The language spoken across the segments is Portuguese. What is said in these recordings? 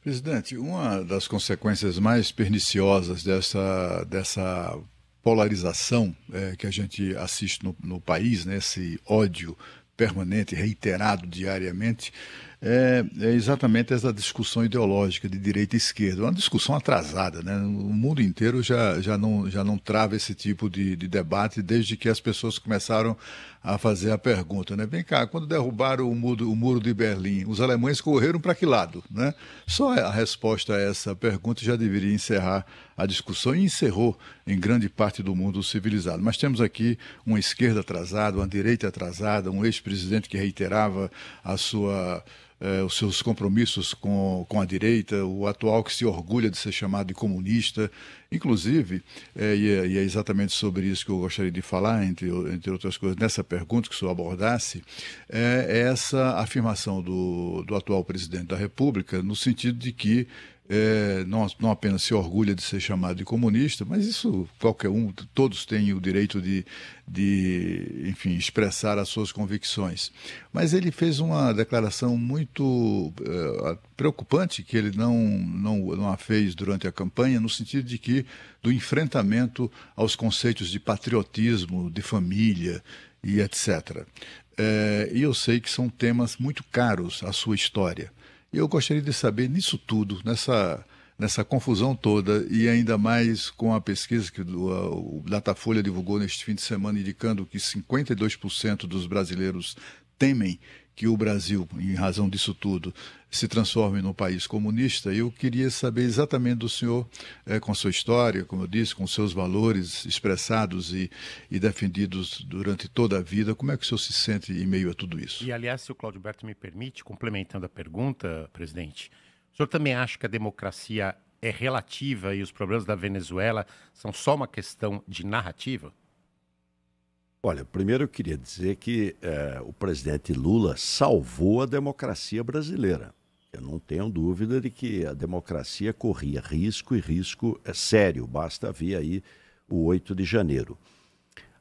Presidente, uma das consequências mais perniciosas dessa polarização que a gente assiste no país, né, esse ódio permanente, reiterado diariamente, é exatamente essa discussão ideológica de direita e esquerda. Uma discussão atrasada, né? O mundo inteiro já não trava esse tipo de debate desde que as pessoas começaram a fazer a pergunta, né? Vem cá, quando derrubaram o muro de Berlim, os alemães correram para que lado, né? Só a resposta a essa pergunta já deveria encerrar a discussão e encerrou em grande parte do mundo civilizado. Mas temos aqui uma esquerda atrasada, uma direita atrasada, um ex-presidente que reiterava os seus compromissos com a direita, o atual que se orgulha de ser chamado de comunista. Inclusive, e é exatamente sobre isso que eu gostaria de falar, entre outras coisas, nessa pergunta que o senhor abordasse, é essa afirmação do atual presidente da República, no sentido de que não apenas se orgulha de ser chamado de comunista, mas isso qualquer um, todos têm o direito enfim, expressar as suas convicções. Mas ele fez uma declaração muito preocupante, que ele não a fez durante a campanha, no sentido de que do enfrentamento aos conceitos de patriotismo, de família e etc. E eu sei que são temas muito caros à sua história. E eu gostaria de saber nisso tudo, nessa confusão toda, e ainda mais com a pesquisa que o Datafolha divulgou neste fim de semana, indicando que 52% dos brasileiros temem que o Brasil, em razão disso tudo, se transforme num país comunista. Eu queria saber exatamente do senhor, com sua história, como eu disse, com seus valores expressados e defendidos durante toda a vida, como é que o senhor se sente em meio a tudo isso? E, aliás, se o Cláudio Berto me permite, complementando a pergunta, presidente, o senhor também acha que a democracia é relativa e os problemas da Venezuela são só uma questão de narrativa? Olha, primeiro eu queria dizer que o presidente Lula salvou a democracia brasileira. Eu não tenho dúvida de que a democracia corria risco, e risco é sério, basta ver aí o 8 de janeiro.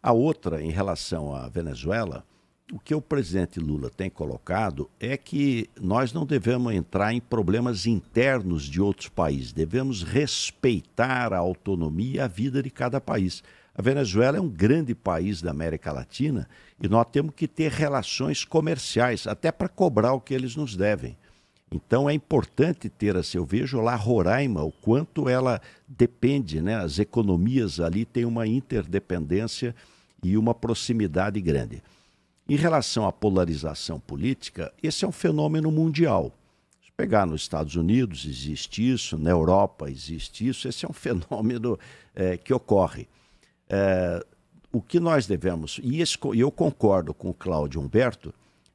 A outra, em relação à Venezuela, o que o presidente Lula tem colocado é que nós não devemos entrar em problemas internos de outros países, devemos respeitar a autonomia e a vida de cada país. A Venezuela é um grande país da América Latina e nós temos que ter relações comerciais, até para cobrar o que eles nos devem. Então é importante ter, assim, eu vejo lá Roraima, o quanto ela depende, né? As economias ali têm uma interdependência e uma proximidade grande. Em relação à polarização política, esse é um fenômeno mundial. Se pegar nos Estados Unidos, existe isso, na Europa existe isso, esse é um fenômeno que ocorre. O que nós devemos, e eu concordo com o Cláudio Humberto,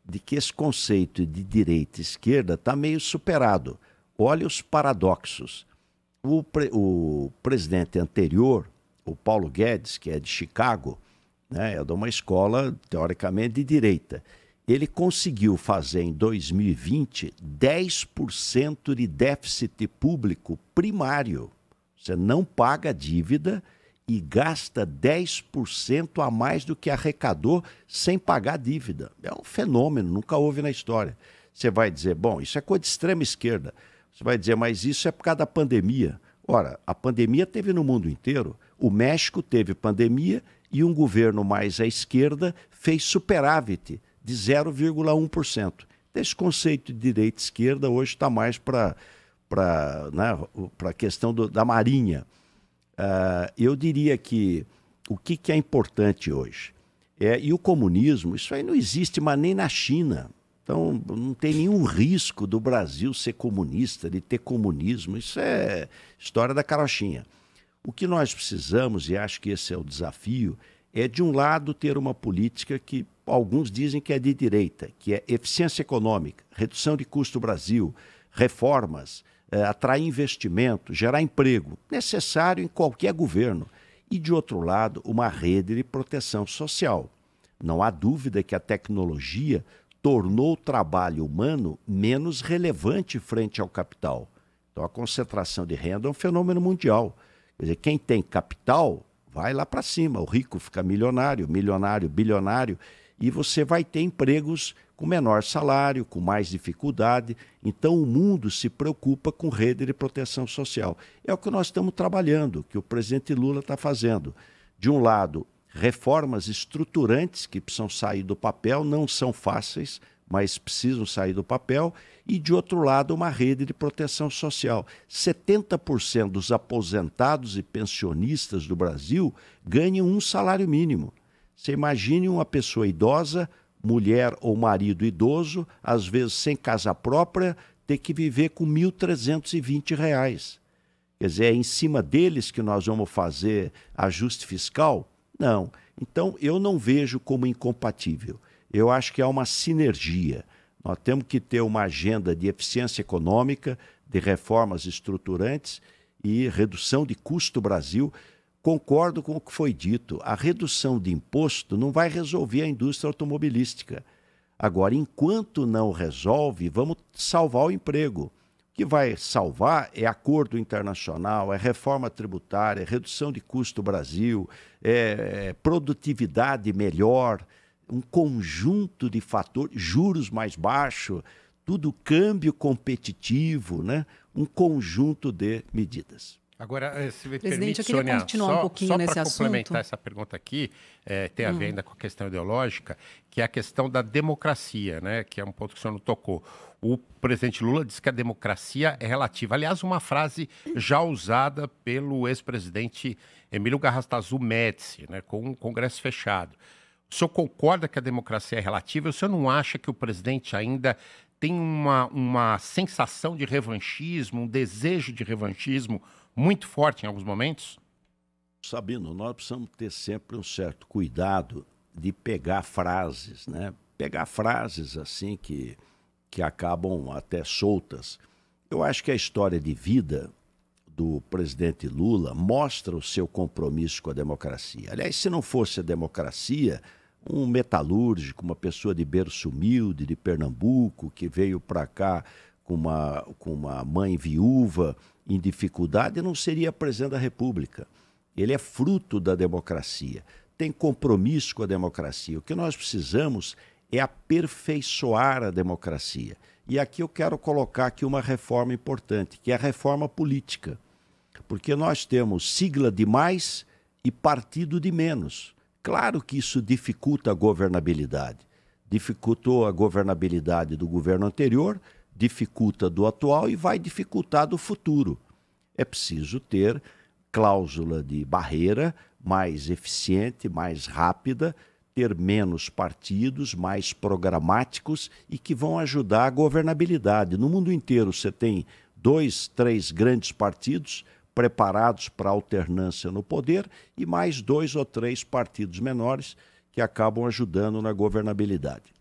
de que esse conceito de direita e esquerda está meio superado. Olha os paradoxos. O presidente anterior, o Paulo Guedes, que é de Chicago, né, é de uma escola, teoricamente, de direita. Ele conseguiu fazer em 2020 10% de déficit público primário. Você não paga dívida e gasta 10% a mais do que arrecadou sem pagar dívida. É um fenômeno, nunca houve na história. Você vai dizer, bom, isso é coisa de extrema esquerda. Você vai dizer, mas isso é por causa da pandemia. Ora, a pandemia teve no mundo inteiro. O México teve pandemia e um governo mais à esquerda fez superávit de 0,1%. Esse conceito de direita e esquerda hoje está mais para a questão da Marinha. Eu diria que o que é importante hoje e o comunismo, isso aí não existe, mas nem na China. Então, não tem nenhum risco do Brasil ser comunista, de ter comunismo. Isso é história da carochinha. O que nós precisamos, e acho que esse é o desafio, é, de um lado, ter uma política que alguns dizem que é de direita, que é eficiência econômica, redução de custo do Brasil, reformas, atrair investimento, gerar emprego, necessário em qualquer governo. E, de outro lado, uma rede de proteção social. Não há dúvida que a tecnologia tornou o trabalho humano menos relevante frente ao capital. Então, a concentração de renda é um fenômeno mundial. Quer dizer, quem tem capital vai lá para cima, o rico fica milionário, milionário, bilionário, e você vai ter empregos com menor salário, com mais dificuldade. Então o mundo se preocupa com rede de proteção social. É o que nós estamos trabalhando, que o presidente Lula está fazendo. De um lado, reformas estruturantes que precisam sair do papel, não são fáceis, mas precisam sair do papel, e de outro lado uma rede de proteção social. 70% dos aposentados e pensionistas do Brasil ganham um salário mínimo. Você imagine uma pessoa idosa, mulher ou marido idoso, às vezes sem casa própria, ter que viver com R$ 1.320. Quer dizer, é em cima deles que nós vamos fazer ajuste fiscal? Não. Então, eu não vejo como incompatível. Eu acho que há uma sinergia. Nós temos que ter uma agenda de eficiência econômica, de reformas estruturantes e redução de custo Brasil. Concordo com o que foi dito. A redução de imposto não vai resolver a indústria automobilística. Agora, enquanto não resolve, vamos salvar o emprego. O que vai salvar é acordo internacional, é reforma tributária, é redução de custo Brasil, é produtividade melhor, um conjunto de fatores, juros mais baixos, tudo câmbio competitivo, né? Um conjunto de medidas. Agora, se me Presidente, permite, eu queria Sônia, continuar um pouquinho nesse assunto. Só para complementar essa pergunta aqui, tem a ver ainda com a questão ideológica, que é a questão da democracia, né? Que é um ponto que o senhor não tocou. O presidente Lula disse que a democracia é relativa. Aliás, uma frase já usada pelo ex-presidente Emílio Garrastazu Médici, né? Com um Congresso fechado. O senhor concorda que a democracia é relativa? O senhor não acha que o presidente ainda tem uma sensação de revanchismo, um desejo de revanchismo muito forte em alguns momentos? Sabino, nós precisamos ter sempre um certo cuidado de pegar frases, né? Pegar frases assim que acabam até soltas. Eu acho que a história de vida do presidente Lula mostra o seu compromisso com a democracia. Aliás, se não fosse a democracia, um metalúrgico, uma pessoa de berço humilde, de Pernambuco, que veio para cá com uma mãe viúva em dificuldade, não seria presidente da República. Ele é fruto da democracia, tem compromisso com a democracia. O que nós precisamos é aperfeiçoar a democracia. E aqui eu quero colocar aqui uma reforma importante, que é a reforma política. Porque nós temos sigla de mais e partido de menos. Claro que isso dificulta a governabilidade. Dificultou a governabilidade do governo anterior, dificulta do atual e vai dificultar do futuro. É preciso ter cláusula de barreira mais eficiente, mais rápida, ter menos partidos, mais programáticos e que vão ajudar a governabilidade. No mundo inteiro você tem 2, 3 grandes partidos preparados para alternância no poder e mais 2 ou 3 partidos menores que acabam ajudando na governabilidade.